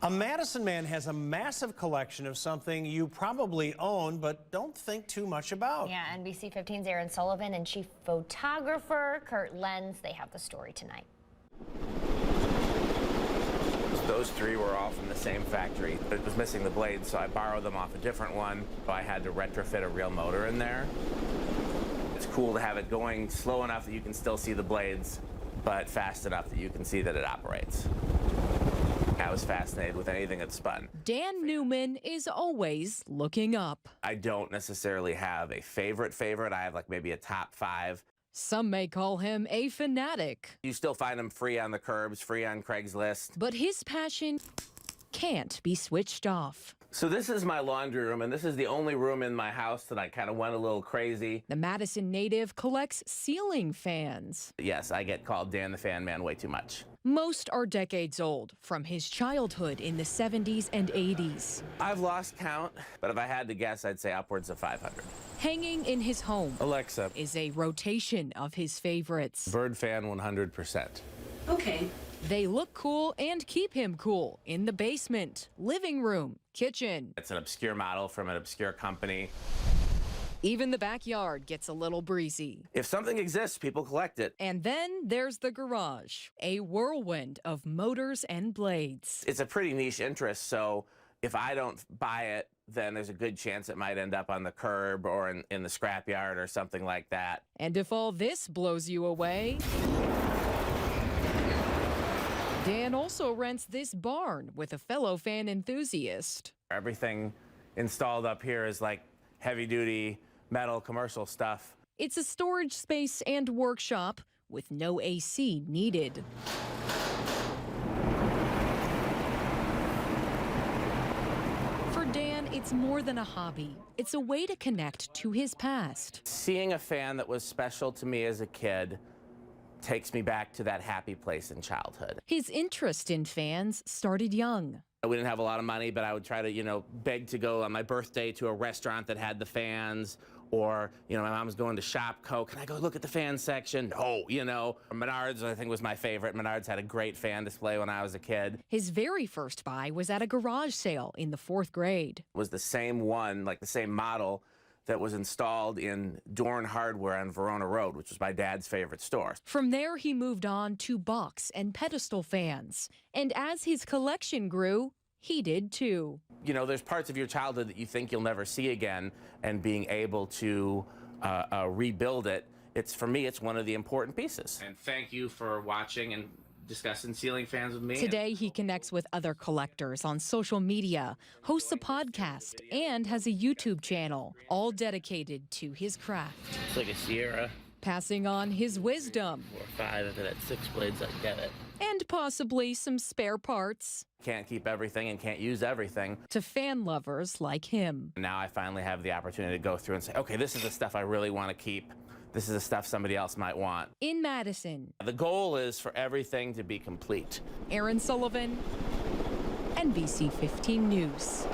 A Madison man has a massive collection of something you probably own but don't think too much about. Yeah, NBC 15's Erin Sullivan and chief photographer Curt Lenz, they have the story tonight. Those three were all from the same factory. It was missing the blades, so I borrowed them off a different one. So I had to retrofit a real motor in there. It's cool to have it going slow enough that you can still see the blades, but fast enough that you can see that it operates. I was fascinated with anything that spun. Dan Newman is always looking up. I don't necessarily have a favorite. I have like maybe a top 5. Some may call him a fanatic. You still find them free on the curbs, free on Craigslist. But his passion can't be switched off. So this is my laundry room, and this is the only room in my house that I kind of went a little crazy. The Madison native collects ceiling fans. Yes, I get called Dan the Fan Man way too much. Most are decades old, from his childhood in the 70s and 80s. I've lost count, but if I had to guess, I'd say upwards of 500. Hanging in his home Alexa is a rotation of his favorites. Bird fan 100%. Okay. They look cool and keep him cool in the basement, living room, kitchen. It's an obscure model from an obscure company. Even the backyard gets a little breezy. If something exists, people collect it. And then there's the garage, a whirlwind of motors and blades. It's a pretty niche interest, so if I don't buy it, then there's a good chance it might end up on the curb or in the scrapyard or something like that. And if all this blows you away, Dan also rents this barn with a fellow fan enthusiast. Everything installed up here is like heavy-duty metal commercial stuff. It's a storage space and workshop with no AC needed. For Dan, it's more than a hobby. It's a way to connect to his past. Seeing a fan that was special to me as a kid takes me back to that happy place in childhood. His interest in fans started young. We didn't have a lot of money, but I would try to, beg to go on my birthday to a restaurant that had the fans, or, my mom was going to Shopko. Can I go look at the fan section? No, Menards, I think, was my favorite. Menards had a great fan display when I was a kid. His very first buy was at a garage sale in the 4th grade. It was the same one, like the same model, that was installed in Dorn Hardware on Verona Road, which was my dad's favorite store. From there, he moved on to box and pedestal fans. And as his collection grew, he did too. There's parts of your childhood that you think you'll never see again, and being able to rebuild it, for me, it's one of the important pieces. And thank you for watching and discussing ceiling fans with me. Today, he connects with other collectors on social media, hosts a podcast, and has a YouTube channel, all dedicated to his craft. It's like a Sierra. Passing on his wisdom. 4 or 5, if it had 6 blades, I'd get it. And possibly some spare parts. Can't keep everything and can't use everything. To fan lovers like him. Now I finally have the opportunity to go through and say, okay, this is the stuff I really want to keep. This is the stuff somebody else might want. In Madison. The goal is for everything to be complete. Erin Sullivan, NBC 15 News.